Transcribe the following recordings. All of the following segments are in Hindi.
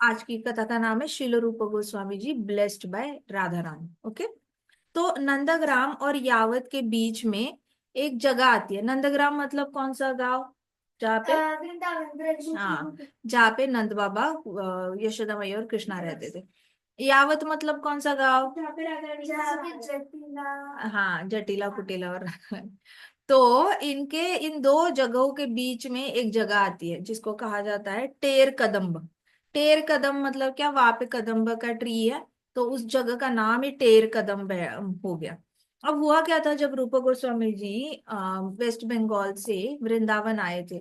आज की कथा का नाम है शिल रूप Goswami ji blessed bye Radha Rani. Okay. तो नंदग्राम और यावत के बीच में एक जगह आती है। नंदग्राम मतलब कौन सा गांव? जहाँ पे हाँ, जहाँ पे नंद बाबा यशोदा मैया और कृष्णा रहते थे। यावत मतलब कौन सा गांव? जहाँ पे राधा रानी जटिला। हाँ, जटिला कुटिला और तो इनके इन दो जगहों के बीच में एक जगह आती है जिसको कहा जाता है टेर कदम्ब। टेर कदम मतलब क्या? वहां पे कदम्ब का ट्री है, तो उस जगह का नाम ही टेर कदम्ब हो गया। अब हुआ क्या था, जब रूपा गोस्वामी जी वेस्ट बंगाल से वृंदावन आए थे,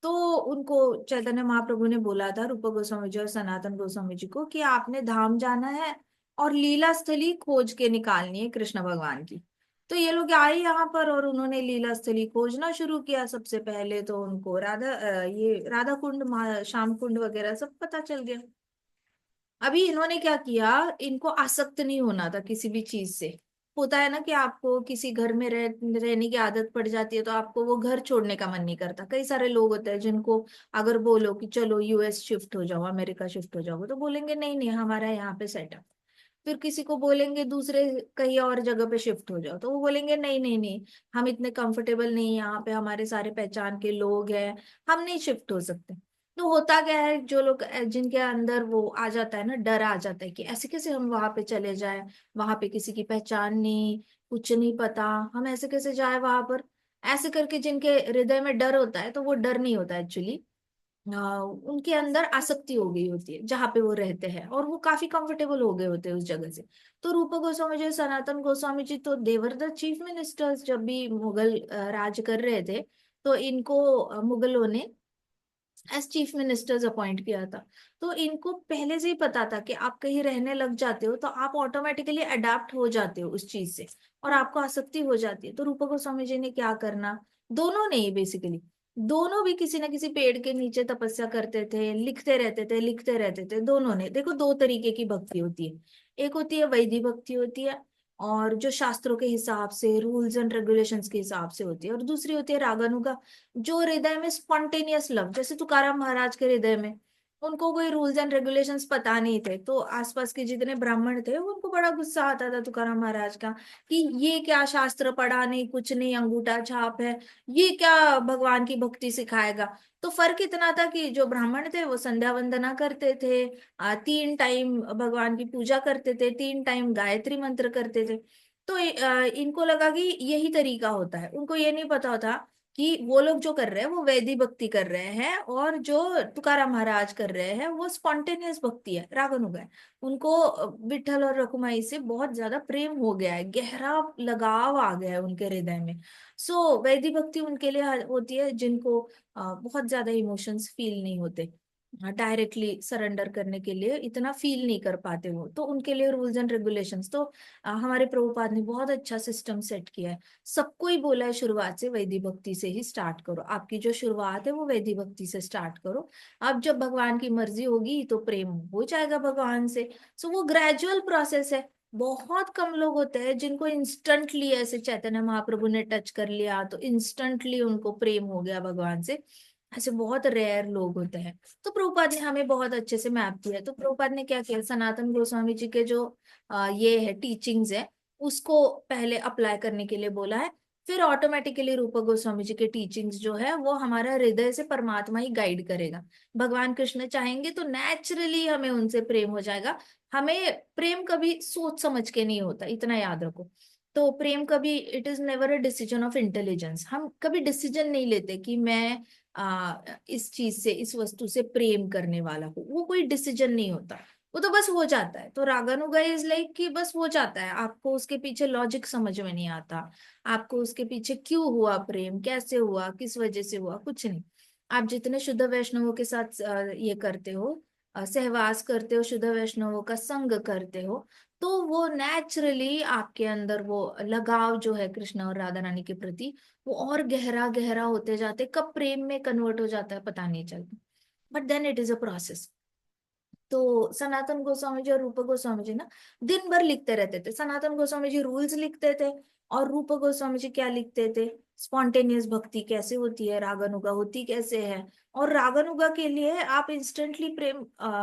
तो उनको चैतन्य महाप्रभु ने बोला था रूपा गोस्वामी जी और सनातन गोस्वामी जी को कि आपने धाम जाना है और लीला स्थली खोज के निकालनी है कृष्ण भगवान की। तो ये लोग आए यहाँ पर और उन्होंने लीला स्थली खोजना शुरू किया। सबसे पहले तो उनको ये राधा कुंड, श्याम कुंड वगैरह सब पता चल गया। अभी इन्होंने क्या किया, इनको आसक्त नहीं होना था किसी भी चीज से। होता है ना कि आपको किसी घर में रहने की आदत पड़ जाती है तो आपको वो घर छोड़ने का मन नहीं करता। कई सारे लोग होते हैं जिनको अगर बोलो कि चलो यूएस शिफ्ट हो जाओ, अमेरिका शिफ्ट हो जाओ, तो बोलेंगे नहीं नहीं, हमारा यहाँ पे सेटअप। फिर किसी को बोलेंगे दूसरे कहीं और जगह पे शिफ्ट हो जाओ, तो वो बोलेंगे नहीं नहीं नहीं, हम इतने कंफर्टेबल नहीं, यहाँ पे हमारे सारे पहचान के लोग हैं, हम नहीं शिफ्ट हो सकते। तो होता क्या है, जो लोग जिनके अंदर वो आ जाता है ना, डर आ जाता है कि ऐसे कैसे हम वहां पे चले जाए, वहां पे किसी की पहचान नहीं, कुछ नहीं पता, हम ऐसे कैसे जाए वहां पर। ऐसे करके जिनके हृदय में डर होता है, तो वो डर नहीं होता एक्चुअली, उनके अंदर आसक्ति हो गई होती है जहां पे वो रहते हैं, और वो काफी कंफर्टेबल हो गए होते हैं उस जगह से। तो रूप गोस्वामी जी, सनातन गोस्वामी जी तो देवर द चीफ मिनिस्टर्स, जब भी मुगल राज कर रहे थे, तो इनको मुगलों ने एज चीफ मिनिस्टर्स अपॉइंट किया था। तो इनको पहले से ही पता था कि आप कहीं रहने लग जाते हो तो आप ऑटोमेटिकली अडेप्ट हो जाते हो उस चीज से, और आपको आसक्ति हो जाती है। तो रूपा गोस्वामी जी ने क्या करना, दोनों ने ही बेसिकली, दोनों भी किसी ना किसी पेड़ के नीचे तपस्या करते थे, लिखते रहते थे, लिखते रहते थे। दोनों ने, देखो, दो तरीके की भक्ति होती है। एक होती है वैदिक भक्ति होती है, और जो शास्त्रों के हिसाब से, रूल्स एंड रेगुलेशंस के हिसाब से होती है, और दूसरी होती है रागानुगा, जो हृदय में स्पॉन्टेनियस लव, जैसे तुकाराम महाराज के हृदय में, उनको कोई रूल्स एंड रेगुलेशंस पता नहीं थे, तो आसपास के जितने ब्राह्मण थे उनको बड़ा गुस्सा आता था तुकाराम महाराज का, कि ये क्या शास्त्र पढ़ा नहीं, कुछ नहीं, अंगूठा छाप है, ये क्या भगवान की भक्ति सिखाएगा। तो फर्क इतना था कि जो ब्राह्मण थे वो संध्या वंदना करते थे, 3 टाइम भगवान की पूजा करते थे, 3 टाइम गायत्री मंत्र करते थे। तो इनको लगा कि यही तरीका होता है। उनको ये नहीं पता था कि वो लोग जो कर रहे हैं वो वैदिक भक्ति कर रहे हैं, और जो तुकाराम महाराज कर रहे हैं वो स्पॉन्टेनियस भक्ति है, रागानुग है। उनको विठल और रखुमाई से बहुत ज्यादा प्रेम हो गया है, गहरा लगाव आ गया है उनके हृदय में। सो वैदिक भक्ति उनके लिए होती है जिनको बहुत ज्यादा इमोशंस फील नहीं होते, डायरेक्टली सरेंडर करने के लिए इतना फील नहीं कर पाते वो, तो उनके लिए रूल्स एंड रेगुलेशंस तो हमारे प्रभुपाद ने बहुत अच्छा सिस्टम सेट किया है। सबको ही बोला है शुरुआत से वैदिक भक्ति से ही स्टार्ट करो, आपकी जो शुरुआत है वो वैदिक भक्ति से स्टार्ट करो। अब जब भगवान की मर्जी होगी तो प्रेम हो जाएगा भगवान से। सो वो ग्रेजुअल प्रोसेस है। बहुत कम लोग होते हैं जिनको इंस्टेंटली ऐसे चैतन्य महाप्रभु ने टच कर लिया तो इंस्टेंटली उनको प्रेम हो गया भगवान से। ऐसे बहुत रेयर लोग होते हैं। तो प्रभुपाद ने हमें बहुत अच्छे से मैप किया है। तो प्रभुपाद ने क्या किया, सनातन गोस्वामी जी के जो ये है टीचिंग्स है, उसको पहले अप्लाई करने के लिए बोला है। फिर ऑटोमेटिकली रूपा गोस्वामी जी के टीचिंग्स जो है वो हमारा हृदय से परमात्मा ही गाइड करेगा। भगवान कृष्ण चाहेंगे तो नेचुरली हमें उनसे प्रेम हो जाएगा। हमें प्रेम कभी सोच समझ के नहीं होता, इतना याद रखो। तो प्रेम कभी, it is never a decision of intelligence. हम कभी डिसीजन नहीं लेते कि मैं इस चीज से, इस वस्तु से प्रेम करने वाला हूँ, वो कोई डिसीजन नहीं होता, वो तो बस हो जाता है। तो रागानुगा इज लाइक कि बस हो जाता है, आपको उसके पीछे लॉजिक समझ में नहीं आता, आपको उसके पीछे क्यों हुआ प्रेम, कैसे हुआ, किस वजह से हुआ, कुछ नहीं। आप जितने शुद्ध वैष्णवों के साथ ये करते हो, सहवास करते हो, शुद्ध वैष्णवों का संग करते हो, तो वो नेचुरली आपके अंदर वो लगाव जो है कृष्ण और राधा रानी के प्रति, वो और गहरा गहरा होते जाते, कब प्रेम में कन्वर्ट हो जाता है पता नहीं चलता। But then it is a process. तो सनातन गोस्वामी जी और रूप गोस्वामी जी ना दिन भर लिखते रहते थे। सनातन गोस्वामी जी रूल्स लिखते थे, और रूप गोस्वामी जी क्या लिखते थे, स्पॉन्टेनियस भक्ति कैसे होती है, रागानुगा होती कैसे है। और रागानुगा के लिए आप इंस्टेंटली प्रेम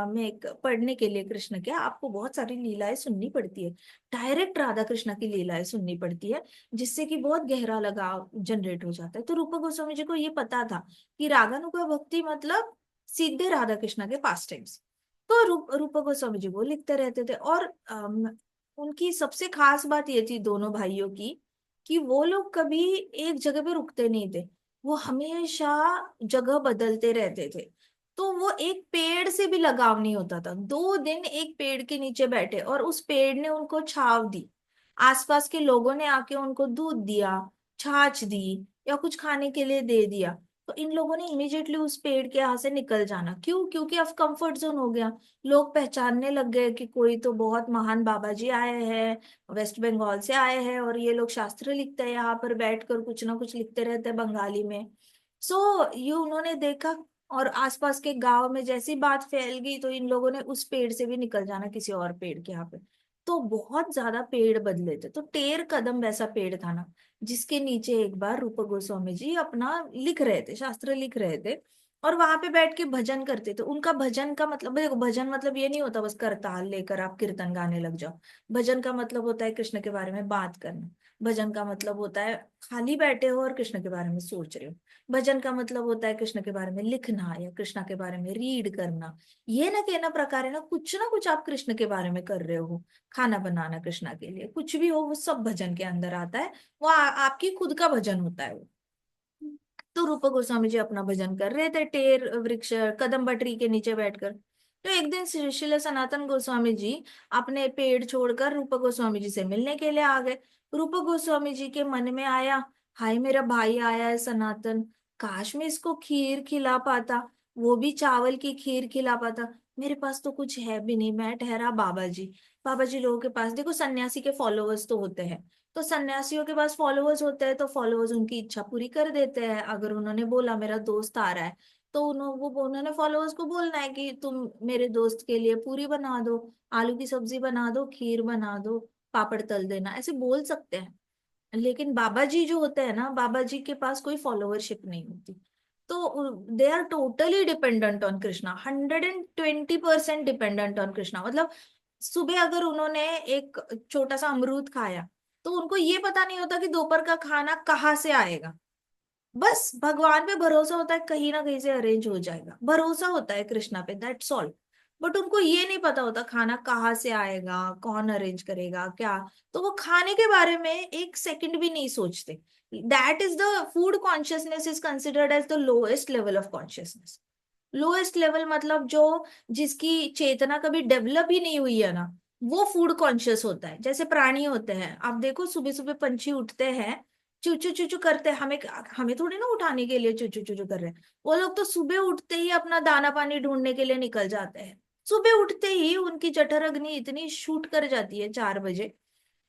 में पढ़ने के लिए कृष्ण के आपको बहुत सारी लीलाएं सुननी पड़ती है, डायरेक्ट राधा कृष्ण की लीलाएं सुननी पड़ती है, जिससे कि बहुत गहरा लगाव जनरेट हो जाता है। तो रूपा गोस्वामी जी को ये पता था कि रागानुगा भक्ति मतलब सीधे राधा कृष्ण के पास टाइम्स। तो रूपा गोस्वामी जी वो लिखते रहते थे। और उनकी सबसे खास बात ये थी दोनों भाइयों की, कि वो लोग कभी एक जगह पे रुकते नहीं थे, वो हमेशा जगह बदलते रहते थे। तो वो एक पेड़ से भी लगाव नहीं होता था, 2 दिन एक पेड़ के नीचे बैठे और उस पेड़ ने उनको छाव दी, आसपास के लोगों ने आके उनको दूध दिया, छाछ दी, या कुछ खाने के लिए दे दिया। तो इन लोगों ने इमिजिएटली उस पेड़ के यहाँ से निकल जाना, क्यों? क्योंकि अब कंफर्ट जोन हो गया, लोग पहचानने लग गए कि कोई तो बहुत महान बाबा जी आए हैं, वेस्ट बंगाल से आए हैं, और ये लोग शास्त्र लिखते हैं, यहाँ पर बैठकर कुछ ना कुछ लिखते रहते हैं बंगाली में। सो ये उन्होंने देखा, और आसपास के गांव में जैसी बात फैल गई तो इन लोगों ने उस पेड़ से भी निकल जाना किसी और पेड़ के यहाँ पे। तो बहुत ज्यादा पेड़ बदले थे। तो टेर कदम वैसा पेड़ था ना, जिसके नीचे एक बार रूप गोस्वामी जी अपना लिख रहे थे, शास्त्र लिख रहे थे, और वहां पे बैठ के भजन करते थे। उनका भजन का मतलब, देखो भजन मतलब ये नहीं होता बस करताल लेकर आप कीर्तन गाने लग जाओ। भजन का मतलब होता है कृष्ण के बारे में बात करना। भजन का मतलब होता है खाली बैठे हो और कृष्ण के बारे में सोच रहे हो। भजन का मतलब होता है कृष्ण के बारे में लिखना या कृष्ण के बारे में रीड करना। ये ना कहना प्रकार है ना कुछ आप कृष्ण के बारे में कर रहे हो। खाना बनाना कृष्णा के लिए, कुछ भी हो वो सब भजन के अंदर आता है। वो आपकी खुद का भजन होता है वो। तो रूप गोस्वामी जी अपना भजन कर रहे थे टेर वृक्ष कदम्ब ट्री के नीचे बैठकर। तो एक दिन श्री सनातन गोस्वामी जी अपने पेड़ छोड़कर रूप गोस्वामी जी से मिलने के लिए आ गए। रूप गोस्वामी जी के मन में आया, हाय मेरा भाई आया है सनातन, काश मैं इसको खीर खिला पाता, वो भी चावल की खीर खिला पाता। मेरे पास तो कुछ है भी नहीं, मैं ठहरा बाबा जी। बाबा जी लोगों के पास देखो सन्यासी के फॉलोअर्स तो होते हैं, तो सन्यासियों के पास फॉलोअर्स होते हैं, तो फॉलोअर्स उनकी इच्छा पूरी कर देते हैं। अगर उन्होंने बोला मेरा दोस्त आ रहा है, तो उन्होंने फॉलोअर्स को बोलना है कि तुम मेरे दोस्त के लिए पूरी बना दो, आलू की सब्जी बना दो, खीर बना दो, पापड़ तल देना, ऐसे बोल सकते हैं। लेकिन बाबा जी जो होते हैं ना, बाबा जी के पास कोई फॉलोअरशिप नहीं होती। तो they are totally dependent on Krishna, 120% dependent on Krishna. मतलब सुबह अगर उन्होंने एक छोटा सा अमरूद खाया, तो उनको ये पता नहीं होता कि दोपहर का खाना कहाँ से आएगा। बस भगवान पे भरोसा होता है, कहीं ना कहीं से अरेंज हो जाएगा, भरोसा होता है कृष्णा पे, दैट्स ऑल। बट उनको ये नहीं पता होता खाना कहाँ से आएगा, कौन अरेंज करेगा क्या। तो वो खाने के बारे में एक सेकंड भी नहीं सोचते। That is the food consciousness is considered as the lowest level of consciousness. Lowest level मतलब जो जिसकी चेतना कभी डेवलप ही नहीं हुई है ना, वो फूड कॉन्शियस होता है। जैसे प्राणी होते हैं, आप देखो सुबह सुबह पंछी उठते हैं, चूचू चूचू करते हैं, हमें हमें थोड़ी ना उठाने के लिए चूचू चूचू कर रहे हैं। वो लोग तो सुबह उठते ही अपना दाना पानी ढूंढने के लिए निकल जाते हैं। सुबह उठते ही उनकी जठर अग्नि इतनी शूट कर जाती है 4 बजे,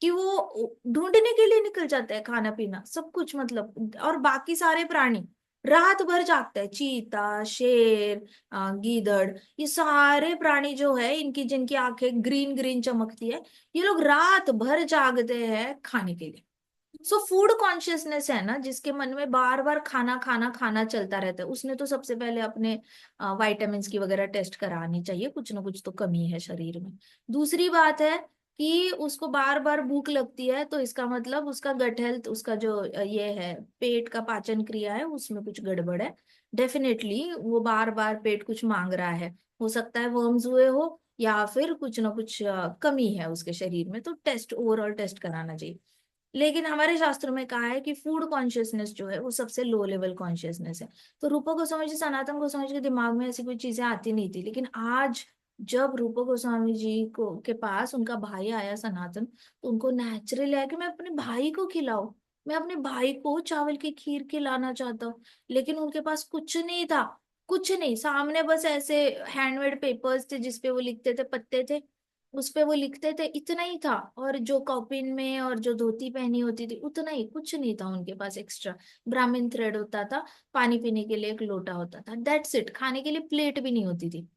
कि वो ढूंढने के लिए निकल जाते हैं खाना पीना सब कुछ मतलब। और बाकी सारे प्राणी रात भर जागते हैं, चीता, शेर, गीदड़, ये सारे प्राणी जो है इनकी जिनकी आंखें ग्रीन ग्रीन चमकती है, ये लोग रात भर जागते हैं खाने के लिए। सो फूड कॉन्शियसनेस है ना, जिसके मन में बार बार खाना खाना खाना चलता रहता है, उसने तो सबसे पहले अपने वाइटामिन की वगैरह टेस्ट करानी चाहिए, कुछ ना कुछ तो कमी है शरीर में। दूसरी बात है कि उसको बार बार भूख लगती है, तो इसका मतलब उसका गट हेल्थ, उसका जो ये है पेट का पाचन क्रिया है, उसमें कुछ गड़बड़ है। डेफिनेटली वो बार बार पेट कुछ मांग रहा है, हो सकता है वर्म्स हुए हो, या फिर कुछ ना कुछ कमी है उसके शरीर में, तो टेस्ट, ओवरऑल टेस्ट कराना चाहिए। लेकिन हमारे शास्त्रों में कहा है कि फूड कॉन्शियसनेस जो है वो सबसे लो लेवल कॉन्शियसनेस है। तो रूपा गोस्वामी जी, सनातन गोस्वामी जी के दिमाग में ऐसी कोई चीजें आती नहीं थी। लेकिन आज जब रूपा गोस्वामी जी को के पास उनका भाई आया सनातन, तो उनको नेचुरल है कि मैं अपने भाई को खिलाऊं, मैं अपने भाई को चावल की खीर खिलाना चाहता हूँ। लेकिन उनके पास कुछ नहीं था, कुछ नहीं, सामने बस ऐसे हैंडमेड पेपर्स थे जिसपे वो लिखते थे, पत्ते थे उस पे वो लिखते थे, इतना ही था। और जो कॉपिन में और जो धोती पहनी होती थी उतना ही, कुछ नहीं था उनके पास एक्स्ट्रा। ब्राह्मण थ्रेड होता था, पानी पीने के लिए एक लोटा होता था, दैट्स इट। खाने के लिए प्लेट भी नहीं होती थी।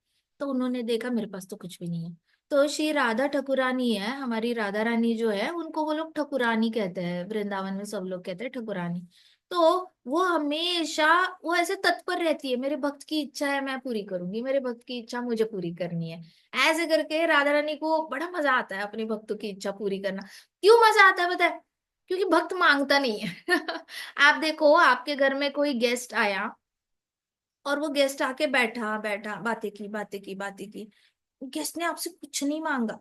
तो उन्होंने देखा मेरे पास तो कुछ भी नहीं है। तो श्री राधा ठकुरानी है, हमारी राधा रानी जो है, उनको वो लोग ठकुरानी कहते हैं, वृंदावन में सब लोग कहते हैं ठकुरानी। तो वो हमेशा, वो ऐसे तत्पर रहती है, मेरे भक्त की इच्छा है मैं पूरी करूंगी, मेरे भक्त की इच्छा मुझे पूरी करनी है। ऐसे करके राधा रानी को बड़ा मजा आता है अपने भक्तों की इच्छा पूरी करना। क्यों मजा आता है पता है? क्योंकि भक्त मांगता नहीं है। आप देखो, आपके घर में कोई गेस्ट आया और वो गेस्ट आके बैठा बैठा बातें की बातें की बातें की, गेस्ट ने आपसे कुछ नहीं मांगा।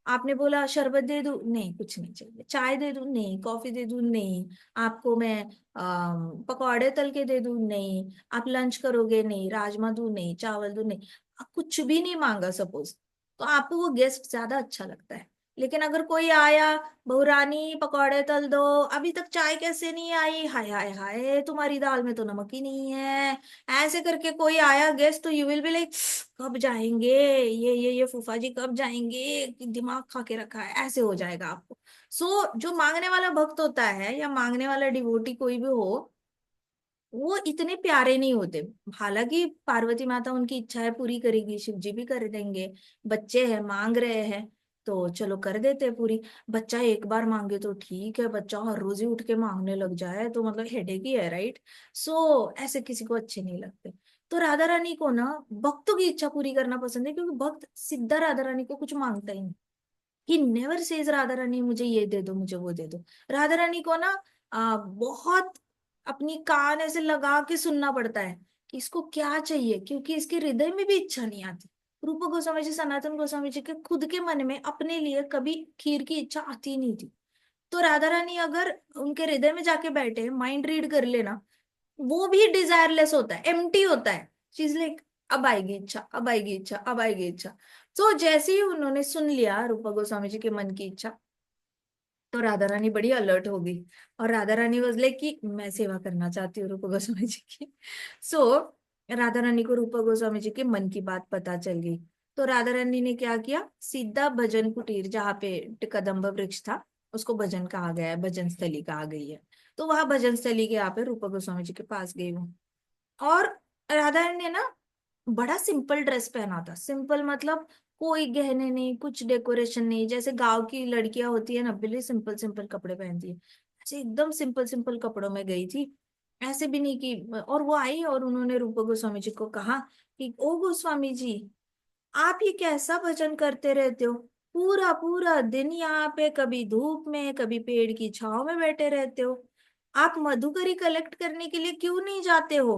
आपने बोला शरबत दे दूं, नहीं कुछ नहीं चाहिए। चाय दे दूं, नहीं। कॉफी दे दूं, नहीं। आपको मैं पकौड़े तल के दे दूं, नहीं। आप लंच करोगे, नहीं। राजमा दूं, नहीं। चावल दूं, नहीं। कुछ भी नहीं मांगा सपोज, तो आपको वो गेस्ट ज्यादा अच्छा लगता है। लेकिन अगर कोई आया, बहू रानी पकौड़े तल दो, अभी तक चाय कैसे नहीं आई, हाय हाय हाय तुम्हारी दाल में तो नमक ही नहीं है, ऐसे करके कोई आया गेस्ट, तो यू विल बी लाइक कब जाएंगे, ये फूफा जी कब जाएंगे, दिमाग खा के रखा है, ऐसे हो जाएगा आपको। जो मांगने वाला भक्त होता है या मांगने वाला डिवोटी कोई भी हो, वो इतने प्यारे नहीं होते। हालांकि पार्वती माता उनकी इच्छाएं पूरी करेगी, शिव जी भी कर देंगे। बच्चे हैं, मांग रहे हैं, तो चलो कर देते हैं पूरी। बच्चा एक बार मांगे तो ठीक है, बच्चा हर रोज ही उठ के मांगने लग जाए तो मतलब हेडेक ही है, राइट? ऐसे किसी को अच्छे नहीं लगते। तो राधा रानी को ना भक्तों की इच्छा पूरी करना पसंद है, क्योंकि भक्त सीधा राधा रानी को कुछ मांगता ही नहीं। He never says Radha Rani मुझे ये दे दो, मुझे वो दे दो। राधा रानी को ना बहुत अपनी कान ऐसे लगा के सुनना पड़ता है कि इसको क्या चाहिए, क्योंकि इसके हृदय में भी इच्छा नहीं आती। रूप गोस्वामी जी, सनातन गोस्वामी जी के खुद के मन में अपने लिए कभी खीर की इच्छा आती नहीं थी। तो राधा रानी अगर उनके हृदय में जाके बैठे, माइंड रीड कर लेना, वो भी डिजायरलेस होता है, एम्प्टी होता है। चीज लाइक अब आएगी इच्छा, अब आएगी इच्छा, अब आएगी इच्छा। तो जैसे ही उन्होंने सुन लिया रूपा गोस्वामी जी के मन की इच्छा, तो राधा रानी बड़ी अलर्ट हो गई। और राधा रानी वाज लाइक कि मैं सेवा करना चाहती हूँ रूपा गोस्वामी जी की। सो राधा रानी को रूपा गोस्वामी जी के मन की बात पता चल गई। तो राधा रानी ने क्या किया, सीधा भजन कुटीर, जहाँ पे कदम्ब वृक्ष था, उसको भजन कहा गया है, भजन स्थली कहा गई है। तो वहां भजन स्थली के यहाँ पे रूपा गोस्वामी जी के पास गई हूँ। और राधा रानी ने ना बड़ा सिंपल ड्रेस पहना था। सिंपल मतलब कोई गहने नहीं, कुछ डेकोरेशन नहीं, जैसे गांव की लड़कियां होती है ना, बिल्कुल सिंपल सिंपल कपड़े पहनती है, ऐसे एकदम सिंपल सिंपल कपड़ों में गई थी। ऐसे भी नहीं कि, और वो आई और उन्होंने रूप गोस्वामी जी को कहा कि ओ गोस्वामी जी, आप ये कैसा भजन करते रहते हो, पूरा पूरा दिन यहाँ पे कभी धूप में कभी पेड़ की छांव में बैठे रहते हो, आप मधुकरी कलेक्ट करने के लिए क्यों नहीं जाते हो?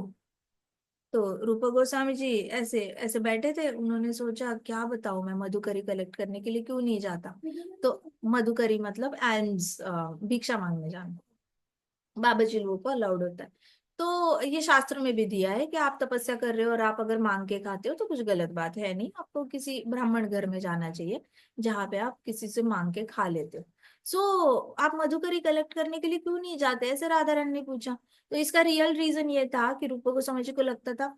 तो रूपा गोस्वामी जी ऐसे ऐसे बैठे थे, उन्होंने सोचा क्या बताऊं मैं, मधुकरी कलेक्ट करने के लिए क्यों नहीं जाता। तो मधुकरी मतलब एल्म्स, भिक्षा मांगने जाना, बाबा जी लोगों को अलाउड होता है। तो ये शास्त्र में भी दिया है कि आप तपस्या कर रहे हो और आप अगर मांग के खाते हो तो कुछ गलत बात है नहीं, आपको किसी ब्राह्मण घर में जाना चाहिए जहाँ पे आप किसी से मांग के खा लेते हो। आप मधुकरी कलेक्ट करने के लिए क्यों नहीं जाते, ऐसे राधा रानी ने पूछा। तो इसका रियल रीजन ये था कि रूपा गोस्वामी जी को लगता था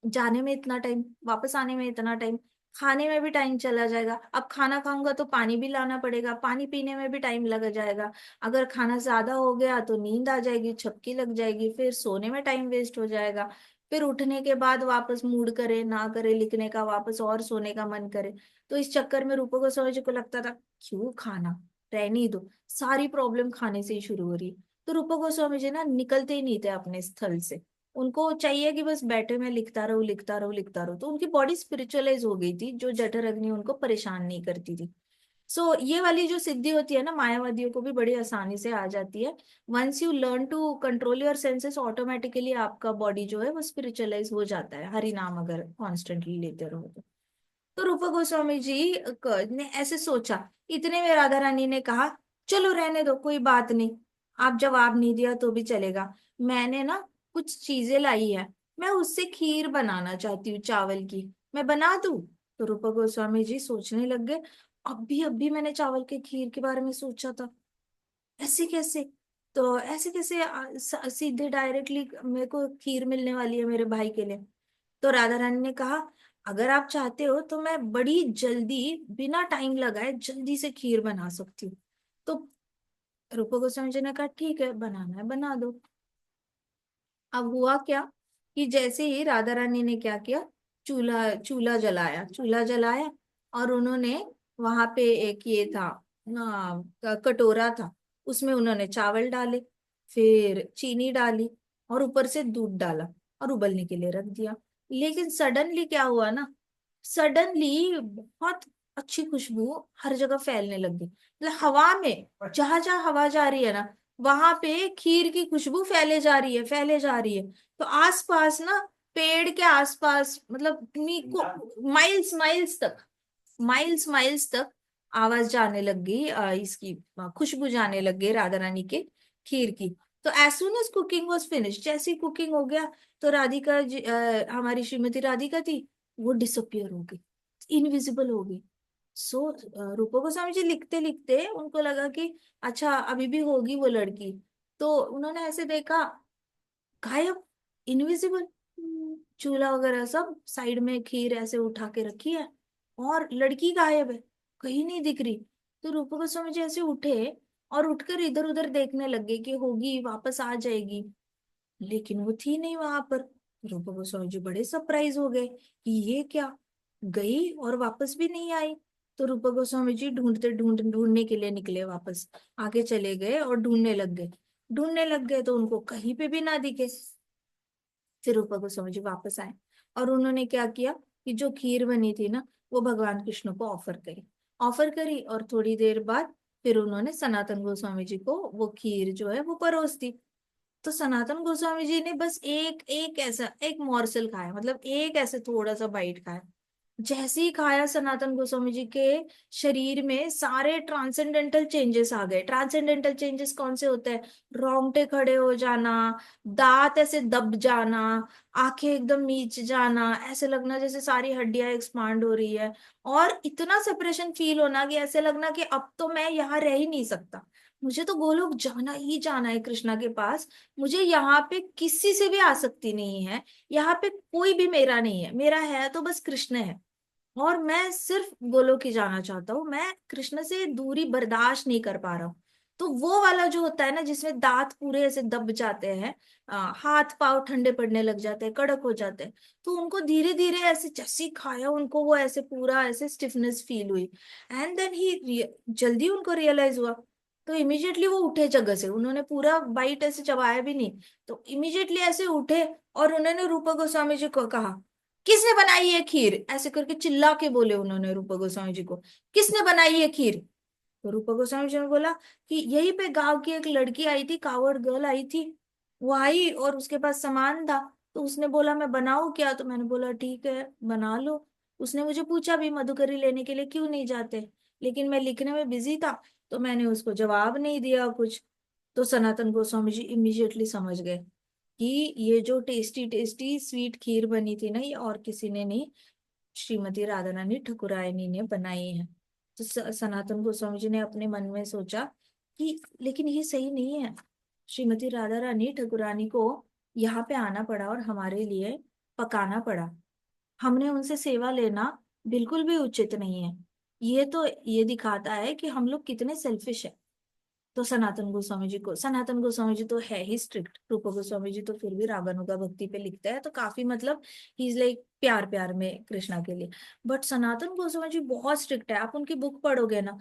जाने में इतना टाइम, वापस आने में इतना टाइम, खाने में भी टाइम चला जाएगा। अब खाना खाऊंगा तो पानी भी लाना पड़ेगा, पानी पीने में भी टाइम लग जाएगा। अगर खाना ज्यादा हो गया तो नींद आ जाएगी, छपकी लग जाएगी, फिर सोने में टाइम वेस्ट हो जाएगा। फिर उठने के बाद वापस मूड करे ना करे लिखने का, वापस और सोने का मन करे। तो इस चक्कर में रूपा गोस्वामी जी को लगता था क्यों खाना, रहने ही दो, सारी प्रॉब्लम खाने से ही शुरू हो रही है। तो रूपा गोस्वामी जी ना निकलते ही नहीं थे अपने स्थल से। उनको चाहिए कि बस बैठे में लिखता रहूं लिखता रहूं लिखता रहूं। तो उनकी बॉडी स्पिरिचुअलाइज हो गई थी, जो जठर अग्नि उनको परेशान नहीं करती थी। ये वाली जो सिद्धि होती है ना, मायावादियों को भी बड़ी आसानी से आ जाती है। Once you learn to control your senses, automatically आपका बॉडी जो है वो स्पिरिचुअलाइज हो जाता है, हरि नाम अगर कॉन्स्टेंटली लेते रहो तो रूपा गोस्वामी जी ने ऐसे सोचा। इतने में राधा रानी ने कहा चलो रहने दो, कोई बात नहीं, आप जवाब नहीं दिया तो भी चलेगा। मैंने ना कुछ चीजें लाई है, मैं उससे खीर बनाना चाहती हूँ चावल की, मैं बना दूँ? तो रूपा गोस्वामी जी सोचने लग गए, अभी अभी मैंने चावल के खीर के बारे में सोचा था, ऐसे कैसे? तो ऐसे कैसे सीधे डायरेक्टली मेरे को खीर मिलने वाली है मेरे भाई के लिए? तो राधा रानी ने कहा अगर आप चाहते हो तो मैं बड़ी जल्दी, बिना टाइम लगाए जल्दी से खीर बना सकती हूँ। तो रूपा गोस्वामी जी ने कहा ठीक है, बनाना है बना दो। अब हुआ क्या कि जैसे ही राधा रानी ने क्या किया, चूल्हा चूल्हा जलाया, चूल्हा जलाया, और उन्होंने वहां पे एक ये था, कटोरा था, उसमें उन्होंने चावल डाले। फिर चीनी डाली और ऊपर से दूध डाला और उबलने के लिए रख दिया। लेकिन सडनली क्या हुआ ना, सडनली बहुत अच्छी खुशबू हर जगह फैलने लग गई, मतलब हवा में, जहां जहां हवा जा रही है ना, वहां पे खीर की खुशबू फैले जा रही है, फैले जा रही है। तो आसपास ना, पेड़ के आसपास, मतलब को माइल्स माइल्स तक, माइल्स माइल्स तक आवाज जाने लग गई, इसकी खुशबू जाने लग गई राधा रानी के खीर की। तो as soon as cooking was finish, जैसी कुकिंग हो गया, तो राधिका जी, हमारी श्रीमती राधिका थी, वो डिसअपियर हो गई, इनविजिबल हो गई। सो रूपा गोस्वामी जी लिखते लिखते उनको लगा कि अच्छा अभी भी होगी वो लड़की। तो उन्होंने ऐसे देखा, गायब, इनविजिबल, चूल्हा वगैरह सब साइड में, खीर ऐसे उठा के रखी है और लड़की गायब है, कहीं नहीं दिख रही। तो रूपा गोस्वामी जी ऐसे उठे और उठकर इधर उधर देखने लगे कि होगी वापस आ जाएगी, लेकिन वो थी नहीं वहां पर। रूपा गोस्वामी जी बड़े सरप्राइज हो गए कि ये क्या, गई और वापस भी नहीं आई। तो रूपा गोस्वामी जी ढूंढने के लिए निकले, वापस आगे चले गए और ढूंढने लग गए। ढूंढने लग गए तो उनको कहीं पे भी ना दिखे। फिर रूपा गोस्वामी जी वापस आए और उन्होंने क्या किया कि जो खीर बनी थी ना, वो भगवान कृष्ण को ऑफर करी, ऑफर करी, और थोड़ी देर बाद फिर उन्होंने सनातन गोस्वामी जी को वो खीर जो है वो परोस दी। तो सनातन गोस्वामी जी ने बस एक एक ऐसा एक मॉर्सल खाया, मतलब एक ऐसे थोड़ा सा बाइट खाया। जैसे ही खाया, सनातन गोस्वामी जी के शरीर में सारे ट्रांसेंडेंटल चेंजेस आ गए। ट्रांसेंडेंटल चेंजेस कौन से होते हैं? रोंगटे खड़े हो जाना, दांत ऐसे दब जाना, आंखें एकदम मीच जाना, ऐसे लगना जैसे सारी हड्डियां एक्सपांड हो रही है, और इतना सेपरेशन फील होना कि ऐसे लगना कि अब तो मैं यहाँ रह ही नहीं सकता, मुझे तो गोलोक जाना ही जाना है कृष्णा के पास। मुझे यहाँ पे किसी से भी आसक्ति नहीं है, यहाँ पे कोई भी मेरा नहीं है, मेरा है तो बस कृष्ण है, और मैं सिर्फ गोलोक ही जाना चाहता हूँ, मैं कृष्ण से दूरी बर्दाश्त नहीं कर पा रहा हूँ। तो वो वाला जो होता है ना, जिसमें दांत पूरे ऐसे दब जाते हैं, हाथ पांव ठंडे पड़ने लग जाते हैं, कड़क हो जाते हैं, तो उनको धीरे धीरे ऐसे जैसे ही खाया, उनको वो ऐसे पूरा ऐसे स्टिफनेस फील हुई। एंड देन ही जल्दी उनको रियलाइज हुआ। तो इमिजिएटली वो उठे जगह से, उन्होंने पूरा बाइट ऐसे चबाया भी नहीं, तो इमिजिएटली ऐसे उठे और उन्होंने रूपा गोस्वामी जी को कहा, किसने बनाई है खीर, ऐसे करके चिल्ला के बोले उन्होंने रूपा गोस्वामी जी को, किसने बनाई है खीर। तो रूपा गोस्वामी जी ने बोला कि यहीं पे गांव की एक लड़की आई थी, कावड़ गर्ल आई थी, वो आई और उसके पास सामान था, तो उसने बोला मैं बनाऊं क्या, तो मैंने बोला ठीक है बना लो। उसने मुझे पूछा भी मधुकरी लेने के लिए क्यों नहीं जाते, लेकिन मैं लिखने में बिजी था, तो मैंने उसको जवाब नहीं दिया कुछ। तो सनातन गोस्वामी जी इमीडिएटली समझ गए कि ये जो टेस्टी टेस्टी स्वीट खीर बनी थी ना, ये और किसी ने नहीं, श्रीमती राधा रानी ठकुरायनी ने बनाई है। तो सनातन गोस्वामी जी ने अपने मन में सोचा कि लेकिन ये सही नहीं है, श्रीमती राधा रानी ठकुरानी को यहाँ पे आना पड़ा और हमारे लिए पकाना पड़ा, हमने उनसे सेवा लेना बिल्कुल भी उचित नहीं है। ये तो ये दिखाता है कि हम लोग कितने सेल्फिश है। तो सनातन गोस्वामी जी तो है ही स्ट्रिक्ट, रूपा गोस्वामी जी तो फिर भी रागानुगा भक्ति पे लिखते हैं, तो काफी मतलब ही इज लाइक प्यार प्यार में कृष्णा के लिए। बट सनातन गोस्वामी जी बहुत स्ट्रिक्ट है, आप उनकी बुक पढ़ोगे ना,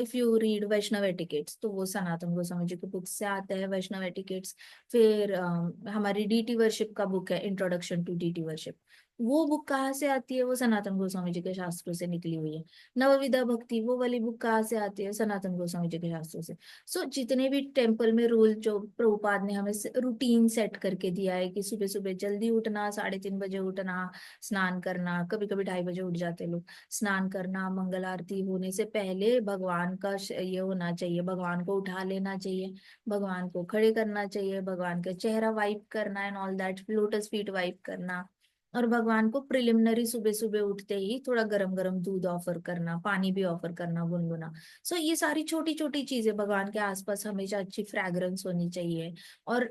if you read Vaishnava etiquettes, तो वो सनातन गोस्वामी जी की बुक से आता है वैष्णव एटिकेट्स। फिर हमारी डीटी वर्शिप का बुक है, इंट्रोडक्शन टू डीटी वर्शिप, वो बुक कहाँ से आती है? वो सनातन गोस्वामी जी के शास्त्रों से निकली हुई है। नवविधा भक्ति, वो वाली बुक कहाँ से आती है? सनातन गोस्वामी जी के शास्त्रों से। सो जितने भी टेम्पल में रूल जो प्रभुपाद ने हमें रूटीन सेट करके दिया है कि सुबह सुबह जल्दी उठना, 3:30 बजे उठना, स्नान करना, कभी कभी 2:30 बजे उठ जाते लोग, स्नान करना, मंगल आरती होने से पहले भगवान का ये होना चाहिए, भगवान को उठा लेना चाहिए, भगवान को खड़े करना चाहिए, भगवान का चेहरा वाइप करना and all that, lotus feet wipe करना, और भगवान को प्रिलिमिनरी सुबह सुबह उठते ही थोड़ा गरम गरम दूध ऑफर करना, पानी भी ऑफर करना गुनगुना। सो ये सारी छोटी छोटी चीजें, भगवान के आसपास हमेशा अच्छी फ्रैग्रेंस होनी चाहिए। और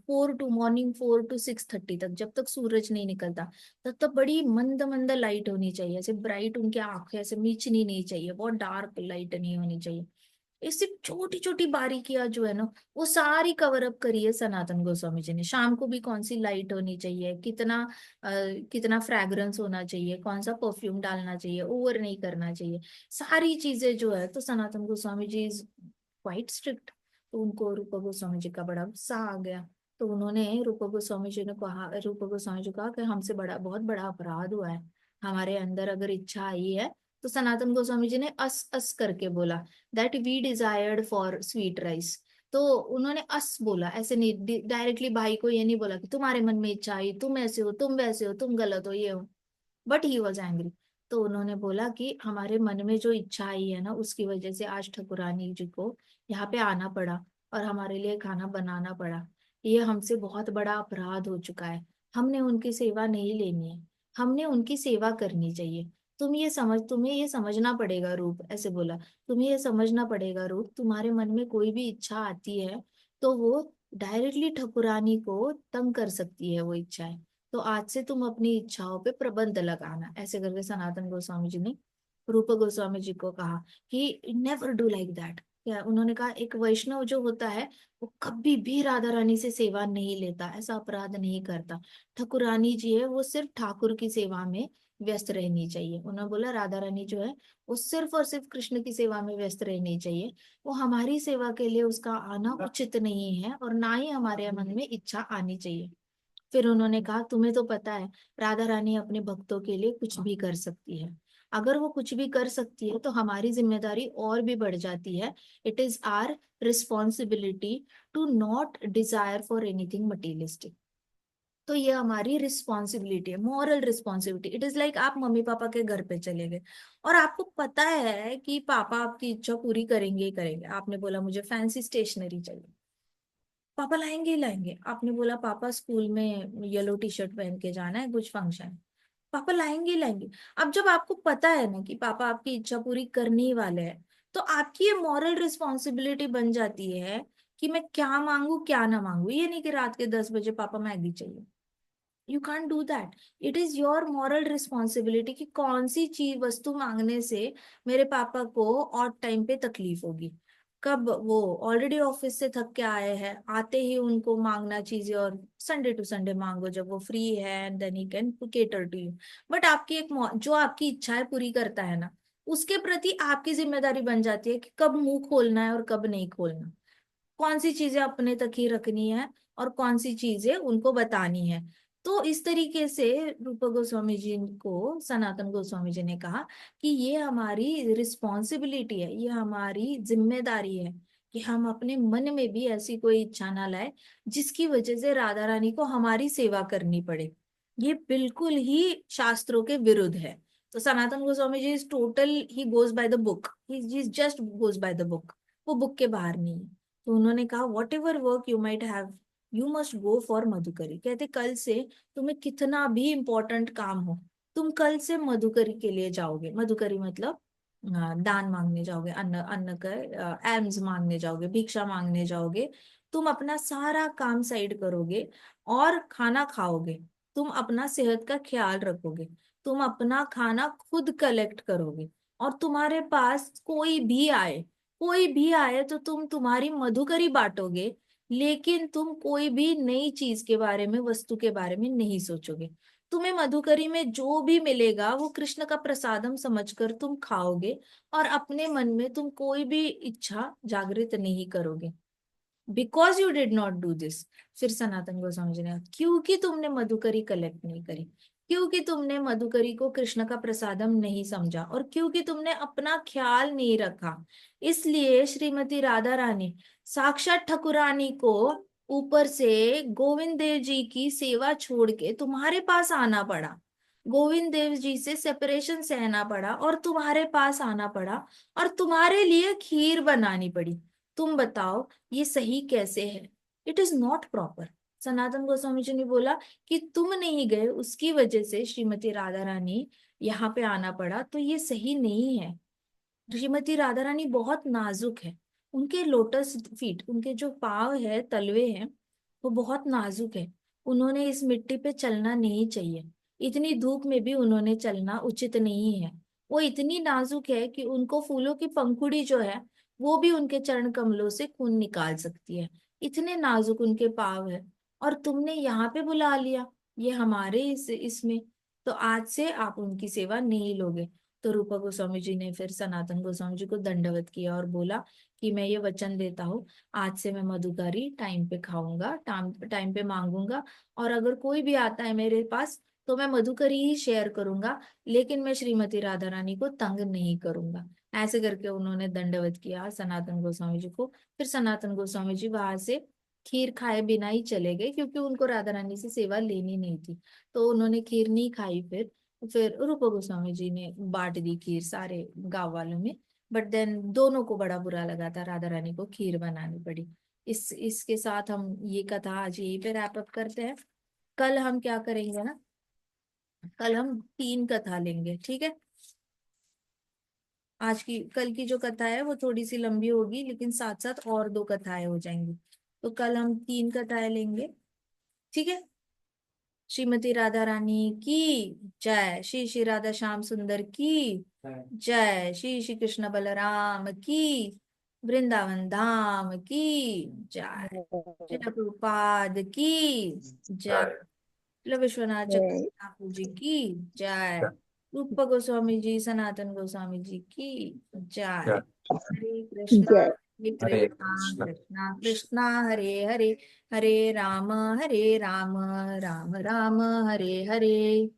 4 टू 6:30 तक, जब तक सूरज नहीं निकलता तब तक बड़ी मंद मंद लाइट होनी चाहिए, ऐसे ब्राइट उनकी आंखें ऐसे मीचनी नहीं चाहिए, बहुत डार्क लाइट नहीं होनी चाहिए। इससे छोटी छोटी बारीकियां जो है ना, वो सारी कवर अप करी है सनातन गोस्वामी जी ने। शाम को भी कौन सी लाइट होनी चाहिए, कितना फ्रैग्रेंस होना चाहिए, कौन सा परफ्यूम डालना चाहिए, ओवर नहीं करना चाहिए, सारी चीजें जो है, तो Sanatan Goswami ji is quite strict. तो उनको रूप गोस्वामी जी का बड़ा गुस्सा आ गया। तो उन्होंने रूप गोस्वामी जी को कहा कि हमसे बड़ा बहुत बड़ा अपराध हुआ है, हमारे अंदर अगर इच्छा आई है। तो सनातन गोस्वामी जी ने अस अस करके बोला, that we desired for sweet rice. तो उन्होंने अस बोला, ऐसे नहीं डायरेक्टली भाई को ये नहीं बोला कि तुम्हारे मन में इच्छा आई, तुम ऐसे हो, तुम वैसे हो, तुम गलत हो, ये हो। But he was angry. तो उन्होंने बोला कि हमारे मन में जो इच्छा आई है ना, उसकी वजह से आज ठाकुरानी जी को यहाँ पे आना पड़ा और हमारे लिए खाना बनाना पड़ा। ये हमसे बहुत बड़ा अपराध हो चुका है, हमने उनकी सेवा नहीं लेनी है, हमने उनकी सेवा करनी चाहिए। तुम्हें ये समझना पड़ेगा रूप, ऐसे बोला। तुम्हें ये समझना पड़ेगा रूप, तुम्हारे मन में कोई भी इच्छा आती है तो वो डायरेक्टली ठाकुरानी को तंग कर सकती है वो इच्छाएं। तो आज से तुम अपनी इच्छाओं पे प्रबंध लगाना, ऐसे करके सनातन गोस्वामी जी ने रूप गोस्वामी जी को कहा कि नेवर डू लाइक दैट। क्या उन्होंने कहा, एक वैष्णव जो होता है वो कभी भी राधा रानी से सेवा नहीं लेता, ऐसा अपराध नहीं करता। ठाकुरानी जी है, वो सिर्फ ठाकुर की सेवा में व्यस्त रहनी चाहिए। उन्होंने बोला राधा रानी जो है वो सिर्फ और सिर्फ कृष्ण की सेवा में व्यस्त रहनी चाहिए, वो हमारी सेवा के लिए उसका आना उचित नहीं है और ना ही हमारे मन में इच्छा आनी चाहिए। फिर उन्होंने कहा, तुम्हें तो पता है राधा रानी अपने भक्तों के लिए कुछ भी कर सकती है, अगर वो कुछ भी कर सकती है तो हमारी जिम्मेदारी और भी बढ़ जाती है। It is our responsibility to not desire for anything materialistic. तो ये हमारी रिस्पॉन्सिबिलिटी है, moral responsibility. It is like आप मम्मी पापा के घर पे चले गए और आपको पता है कि पापा आपकी इच्छा पूरी करेंगे ही करेंगे। आपने बोला मुझे फैंसी स्टेशनरी चाहिए, पापा लाएंगे ही लाएंगे। आपने बोला पापा स्कूल में येलो टी शर्ट पहन के जाना है, कुछ फंक्शन, पापा लाएंगे ही लाएंगे। अब जब आपको पता है ना कि पापा आपकी इच्छा पूरी करने ही वाले हैं, तो आपकी ये मॉरल रिस्पॉन्सिबिलिटी बन जाती है कि मैं क्या मांगू क्या ना मांगू। ये नहीं कि रात के 10 बजे पापा मैगी चाहिए, you can't do that. It is your moral responsibility कि कौन सी चीज वस्तु मांगने से मेरे पापा को और टाइम पे तकलीफ होगी। कब वो ऑलरेडी ऑफिस से थक के आए हैं, आते ही उनको मांगना चीजें, और संडे टू संडे मांगो जब वो फ्री है, and then he can cater to you. But आपकी जो आपकी इच्छाएं पूरी करता है ना, उसके प्रति आपकी जिम्मेदारी बन जाती है कि कब मुंह खोलना है और कब नहीं खोलना, कौन सी चीजें अपने तक ही रखनी है और कौन सी चीजें उनको बतानी है। तो इस तरीके से रूप गोस्वामी जी को सनातन गोस्वामी जी ने कहा कि ये हमारी रिस्पॉन्सिबिलिटी है, ये हमारी जिम्मेदारी है कि हम अपने मन में भी ऐसी कोई इच्छा ना लाए जिसकी वजह से राधा रानी को हमारी सेवा करनी पड़े। ये बिल्कुल ही शास्त्रों के विरुद्ध है। तो Sanatan Goswami ji is total, he goes by the book, he just goes by the book, वो बुक के बाहर नहीं है। तो उन्होंने कहा, whatever work you might have, you must go for मधुकरी। कहते कल से तुम्हें कितना भी इंपॉर्टेंट काम हो, तुम कल से मधुकरी के लिए जाओगे। मधुकरी मतलब दान मांगने जाओगे, अन्न अन्न का एम्स मांगने जाओगे, भिक्षा मांगने जाओगे। तुम अपना सारा काम साइड करोगे और खाना खाओगे, तुम अपना सेहत का ख्याल रखोगे, तुम अपना खाना खुद कलेक्ट करोगे। और तुम्हारे पास कोई भी आए तो तुम तुम्हारी मधुकरी बांटोगे, लेकिन तुम कोई भी नई चीज के बारे में, वस्तु के बारे में नहीं सोचोगे। तुम्हें मधुकरी में जो भी मिलेगा वो कृष्ण का प्रसादम समझकर तुम खाओगे और अपने मन में तुम कोई भी इच्छा जागृत नहीं करोगे, because you did not do this. फिर सनातन गोस्वामी जी ने कहा, क्योंकि तुमने मधुकरी कलेक्ट नहीं करी, क्योंकि तुमने मधुकरी को कृष्ण का प्रसादम नहीं समझा और क्योंकि तुमने अपना ख्याल नहीं रखा, इसलिए श्रीमती राधा रानी साक्षात ठाकुरानी को ऊपर से गोविंद देव जी की सेवा छोड़ के तुम्हारे पास आना पड़ा, गोविंद देव जी से सेपरेशन सहना पड़ा और तुम्हारे पास आना पड़ा और तुम्हारे लिए खीर बनानी पड़ी। तुम बताओ ये सही कैसे है? It is not proper. Sanatan Goswami ji ने बोला कि तुम नहीं गए, उसकी वजह से श्रीमती राधा रानी यहाँ पे आना पड़ा, तो ये सही नहीं है। श्रीमती राधा रानी बहुत नाजुक है, उनके लोटस फीट, उनके जो पाँव है, तलवे हैं, वो बहुत नाजुक है। उन्होंने इस मिट्टी पे चलना नहीं चाहिए, इतनी धूप में भी उन्होंने चलना उचित नहीं है। वो इतनी नाजुक है कि उनको फूलों की पंखुड़ी जो है वो भी उनके चरण कमलों से खून निकाल सकती है, इतने नाजुक उनके पाँव है। और तुमने यहाँ पे बुला लिया, ये हमारे इसमें, तो आज से आप उनकी सेवा नहीं लोगे। तो रूपा गोस्वामी जी ने फिर सनातन गोस्वामी जी को दंडवत किया और बोला कि मैं ये वचन देता हूँ, आज से मैं मधुकरी टाइम पे खाऊंगा, टाइम टाइम पे मांगूंगा, और अगर कोई भी आता है मेरे पास तो मैं मधुकरी ही शेयर करूंगा, लेकिन मैं श्रीमती राधा रानी को तंग नहीं करूंगा। ऐसे करके उन्होंने दंडवत किया सनातन गोस्वामी जी को। फिर सनातन गोस्वामी जी वहां से खीर खाए बिना ही चले गए, क्योंकि उनको राधा रानी से सेवा लेनी नहीं थी। तो उन्होंने खीर नहीं खाई। फिर रूपा गोस्वामी जी ने बांट दी खीर सारे गांव वालों में। बट देन दोनों को बड़ा बुरा लगा था, राधा रानी को खीर बनानी पड़ी। इसके साथ हम ये कथा आज यहीं पे रैप अप करते हैं। कल हम क्या करेंगे ना, कल हम 3 कथा लेंगे, ठीक है। कल की जो कथा है वो थोड़ी सी लंबी होगी, लेकिन साथ साथ और 2 कथाएं हो जाएंगी। तो कल हम 3 कथाएं लेंगे, ठीक है। श्रीमती राधा रानी की जय, श्री श्री राधा श्याम सुंदर की जय, श्री श्री कृष्ण बलराम की, वृंदावन धाम की जय, श्री प्रभुपाद की जय, श्री विश्वनाथ जय चक्रवर्ती ठाकुर जी की जय, रूप गोस्वामी जी, सनातन गोस्वामी जी की जय। हरे कृष्णा, जय हरे हरे कृष्णा, कृष्ण। कृष्णा कृष्णा हरे हरे, हरे राम, राम राम हरे हरे।